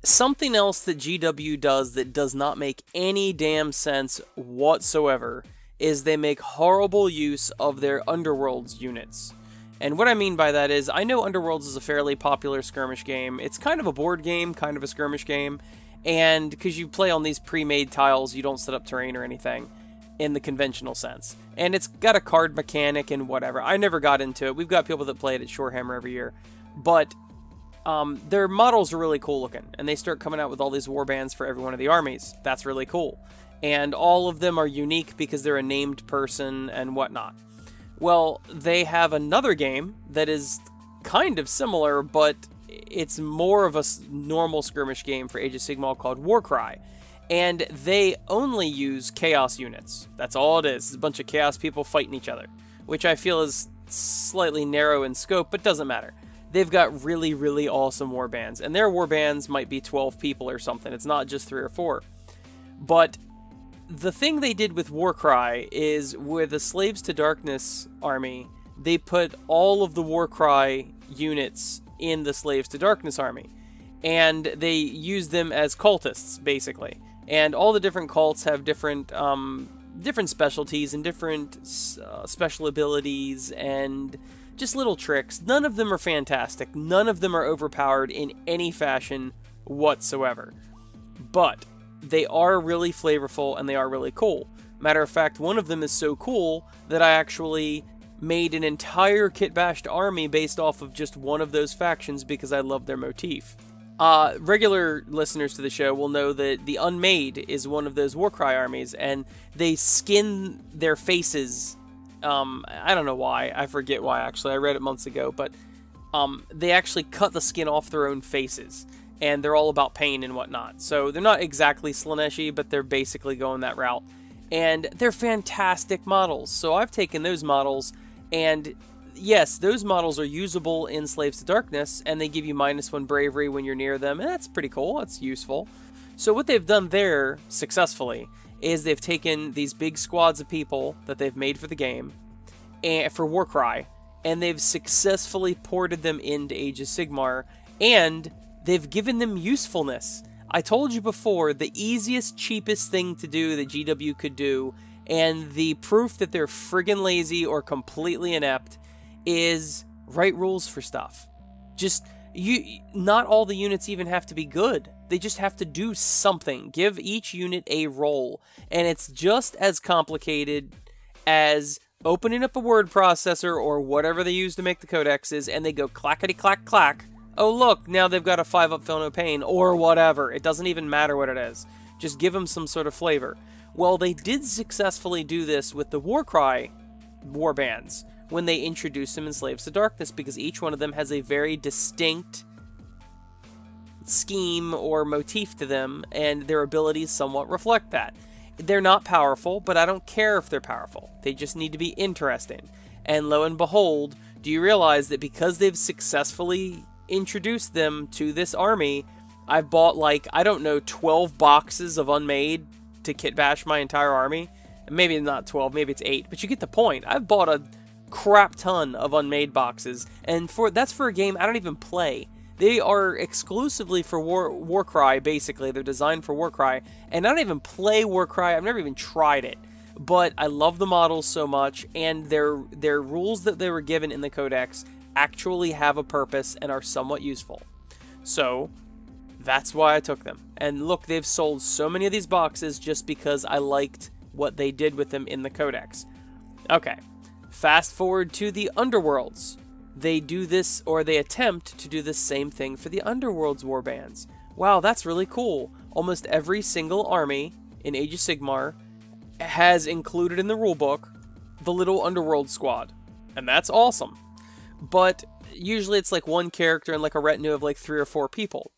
Something else that GW does that does not make any damn sense whatsoever is they make horrible use of their Underworlds units. And what I mean by that is, I know Underworlds is a fairly popular skirmish game. It's kind of a board game, kind of a skirmish game, and because you play on these pre-made tiles, you don't set up terrain or anything in the conventional sense. And it's got a card mechanic and whatever. I never got into it. We've got people that play it at Shorehammer every year. But their models are really cool looking, and they start coming out with all these warbands for every one of the armies. That's really cool. And all of them are unique because they're a named person and whatnot. Well, they have another game that is kind of similar, but it's more of a normal skirmish game for Age of Sigmar called Warcry. And they only use Chaos units. That's all it is. It's a bunch of Chaos people fighting each other, which I feel is slightly narrow in scope, but doesn't matter. They've got really, really awesome warbands, and their warbands might be 12 people or something. It's not just 3 or 4. But the thing they did with Warcry is, with the Slaves to Darkness army, they put all of the Warcry units in the Slaves to Darkness army. And they use them as cultists, basically. And all the different cults have different specialties and different special abilities and just little tricks. None of them are fantastic. None of them are overpowered in any fashion whatsoever. But they are really flavorful and they are really cool. Matter of fact, one of them is so cool that I actually made an entire kit-bashed army based off of just one of those factions because I love their motif. Regular listeners to the show will know that the Unmade is one of those Warcry armies, and they skin their faces. I don't know why. I forget why, actually. I read it months ago, but they actually cut the skin off their own faces, and they're all about pain and whatnot. So they're not exactly Slaneshi, but they're basically going that route. And they're fantastic models. So I've taken those models, and yes, those models are usable in Slaves to Darkness, and they give you -1 bravery when you're near them, and that's pretty cool. That's useful. So what they've done there, successfully, is they've taken these big squads of people that they've made for the game, and for Warcry, and they've successfully ported them into Age of Sigmar, and they've given them usefulness. I told you before, the easiest, cheapest thing to do that GW could do, and the proof that they're friggin' lazy or completely inept, is write rules for stuff. Not all the units even have to be good. They just have to do something. Give each unit a role. And it's just as complicated as opening up a word processor or whatever they use to make the codexes, and they go clackety clack clack. Oh look, now they've got a 5-up feel no pain, or whatever. It doesn't even matter what it is. Just give them some sort of flavor. Well, they did successfully do this with the Warcry warbands when they introduced them in Slaves to Darkness, because each one of them has a very distinct scheme or motif to them, and their abilities somewhat reflect that. They're not powerful, but I don't care if they're powerful. They just need to be interesting. And lo and behold, do you realize that because they've successfully introduced them to this army, I've bought, like, I don't know, 12 boxes of Unmade to kit bash my entire army? Maybe not 12, maybe it's 8, but you get the point. I've bought a crap ton of Unmade boxes, and that's for a game I don't even play. They are exclusively for Warcry, basically. They're designed for Warcry, and I don't even play Warcry. I've never even tried it, but I love the models so much, and their rules that they were given in the Codex actually have a purpose and are somewhat useful. So that's why I took them. And look, they've sold so many of these boxes just because I liked what they did with them in the Codex. Okay. Fast forward to the Underworlds. They do this, or they attempt to do the same thing for the Underworlds warbands. Wow, that's really cool. Almost every single army in Age of Sigmar has included in the rulebook the little Underworld squad. And that's awesome. But usually it's like one character and like a retinue of like 3 or 4 people.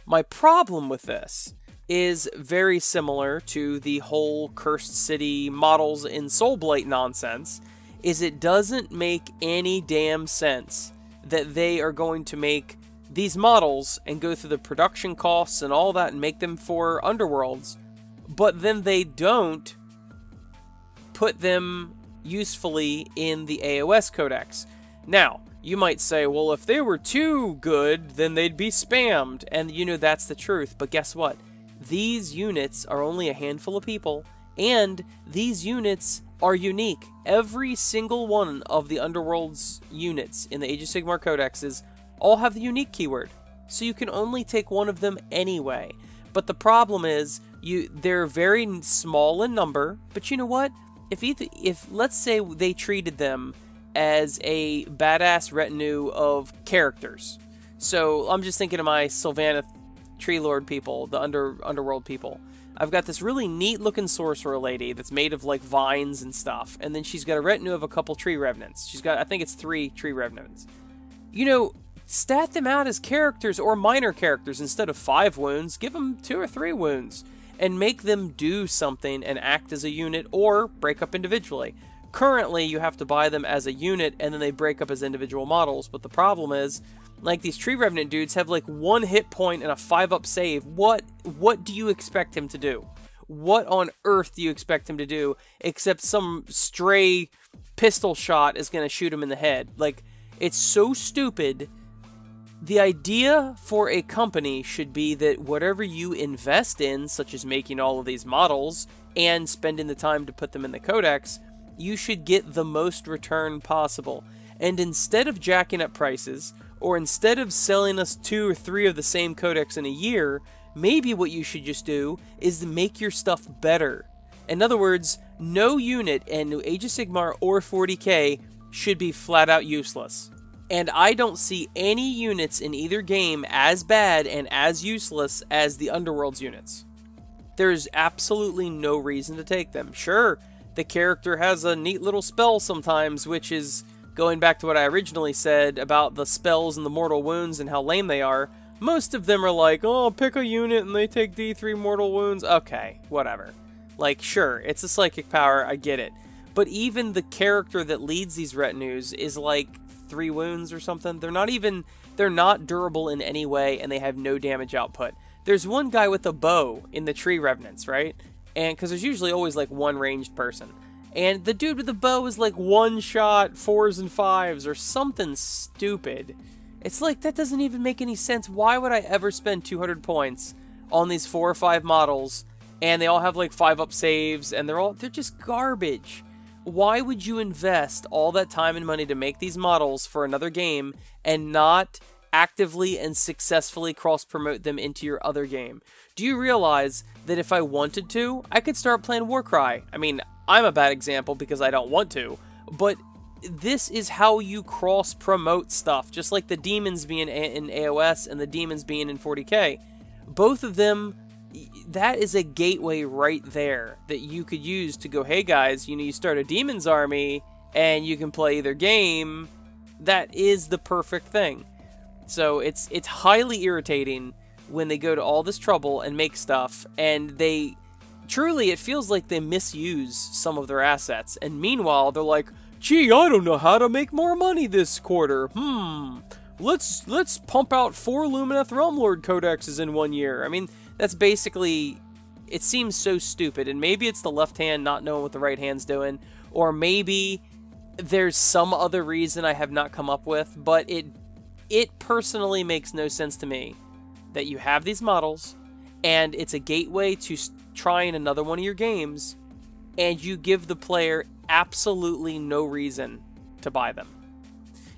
My problem with this is very similar to the whole Cursed City models in Soulblight nonsense, is it doesn't make any damn sense that they are going to make these models and go through the production costs and all that and make them for Underworlds, but then they don't put them usefully in the AOS Codex. Now, you might say, well, if they were too good, then they'd be spammed. And you know, that's the truth. But guess what? These units are only a handful of people, and these units are unique. Every single one of the Underworlds units in the Age of Sigmar codexes all have the unique keyword. So you can only take one of them anyway. But the problem is, they're very small in number, but you know what? If let's say they treated them as a badass retinue of characters. So I'm just thinking of my Sylvaneth Tree Lord people, the Underworld people. I've got this really neat looking sorcerer lady that's made of like vines and stuff, and then she's got a retinue of a couple tree revenants. She's got, I think it's 3 tree revenants. You know, stat them out as characters or minor characters instead of 5 wounds. Give them 2 or 3 wounds and make them do something and act as a unit or break up individually. Currently, you have to buy them as a unit and then they break up as individual models, but the problem is, like, these Tree Revenant dudes have like 1 hit point and a 5-up save. What do you expect him to do? What on earth do you expect him to do except some stray pistol shot is going to shoot him in the head? Like, it's so stupid. The idea for a company should be that whatever you invest in, such as making all of these models and spending the time to put them in the codex, you should get the most return possible. And instead of jacking up prices, or instead of selling us 2 or 3 of the same codex in a year, maybe what you should just do is make your stuff better. In other words, no unit in Age of Sigmar or 40k should be flat out useless. And I don't see any units in either game as bad and as useless as the Underworlds units. There's absolutely no reason to take them. Sure, the character has a neat little spell sometimes, which is going back to what I originally said about the spells and the mortal wounds and how lame they are. Most of them are like, oh, pick a unit and they take D3 mortal wounds. Okay, whatever. Like, sure, it's a psychic power, I get it. But even the character that leads these retinues is like 3 wounds or something. They're not durable in any way, and they have no damage output. There's one guy with a bow in the Tree Revenants, right? And because there's usually always like 1 ranged person. And the dude with the bow is like 1 shot, 4s and 5s, or something stupid. It's like, that doesn't even make any sense. Why would I ever spend 200 points on these 4 or 5 models, and they all have like 5-up saves, and they're just garbage? Why would you invest all that time and money to make these models for another game and not actively and successfully cross-promote them into your other game? Do you realize that if I wanted to, I could start playing Warcry? I mean, I'm a bad example because I don't want to, but this is how you cross-promote stuff, just like the demons being in AOS and the demons being in 40k. Both of them, that is a gateway right there that you could use to go, hey guys, you start a demon's army and you can play either game. That is the perfect thing. So it's highly irritating when they go to all this trouble and make stuff, and they truly, it feels like they misuse some of their assets. And meanwhile, they're like, gee, I don't know how to make more money this quarter. Let's pump out 4 Lumineth Realm Lord codexes in 1 year. I mean, that's basically, it seems so stupid. And maybe it's the left hand not knowing what the right hand's doing, or maybe there's some other reason I have not come up with, but it personally makes no sense to me that you have these models, and it's a gateway to trying another one of your games, and you give the player absolutely no reason to buy them.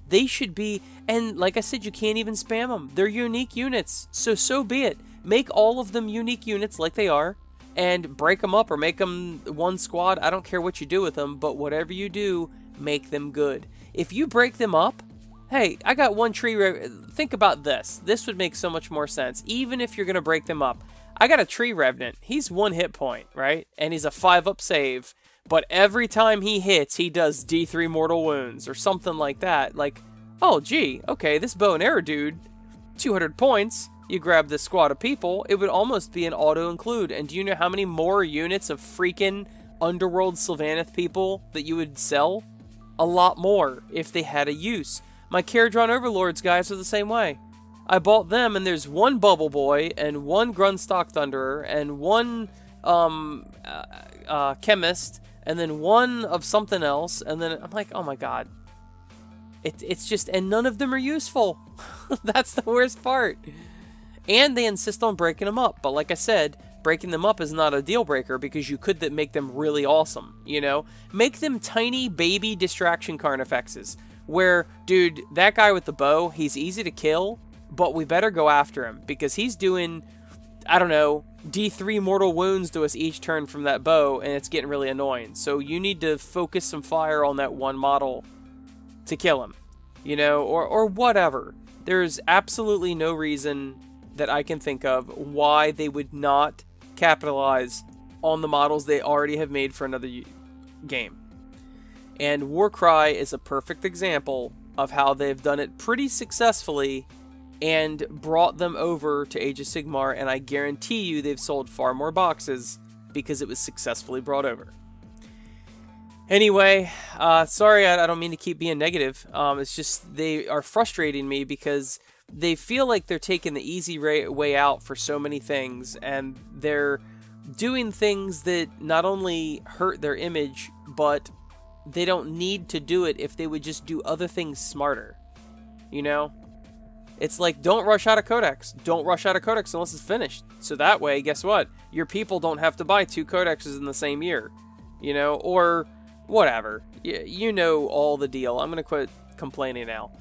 They should be, and like I said, you can't even spam them. They're unique units, so be it. Make all of them unique units like they are, and break them up or make them 1 squad. I don't care what you do with them, but whatever you do, make them good. If you break them up, hey, I got 1 tree. Think about this. This would make so much more sense. Even if you're going to break them up, I got a Tree Revenant. He's 1 hit point, right? And he's a 5-up save. But every time he hits, he does D3 mortal wounds or something like that. Like, oh, gee, okay, this bow and arrow dude, 200 points. You grab this squad of people, it would almost be an auto-include. And do you know how many more units of freaking Underworld Sylvaneth people that you would sell? A lot more if they had a use. My Caradron Overlords guys are the same way. I bought them, and there's 1 Bubble Boy, and 1 Grunstock Thunderer, and 1 Chemist, and then 1 of something else, and then I'm like, oh my god. It's just, and none of them are useful. That's the worst part. And they insist on breaking them up. But like I said, breaking them up is not a deal breaker because you could make them really awesome, you know? Make them tiny baby distraction carnifexes where, dude, that guy with the bow, he's easy to kill, but we better go after him because he's doing, I don't know, D3 mortal wounds to us each turn from that bow, and it's getting really annoying. So you need to focus some fire on that one model to kill him, you know, or whatever. There's absolutely no reason that I can think of why they would not capitalize on the models they already have made for another game. And Warcry is a perfect example of how they've done it pretty successfully and brought them over to Age of Sigmar, and I guarantee you they've sold far more boxes because it was successfully brought over. Anyway, sorry, I don't mean to keep being negative. It's just they are frustrating me because they feel like they're taking the easy way out for so many things, and they're doing things that not only hurt their image, but they don't need to do it if they would just do other things smarter. You know? It's like, don't rush out of Codex. Don't rush out of Codex unless it's finished. So that way, guess what? Your people don't have to buy 2 Codexes in the same year. You know? Or whatever. You know all the deal. I'm going to quit complaining now.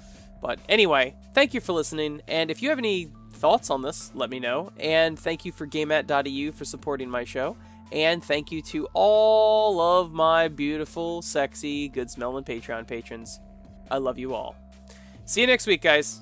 But anyway, thank you for listening, and if you have any thoughts on this, let me know. And thank you for GameAt.eu for supporting my show. And thank you to all of my beautiful, sexy, good-smelling Patreon patrons. I love you all. See you next week, guys.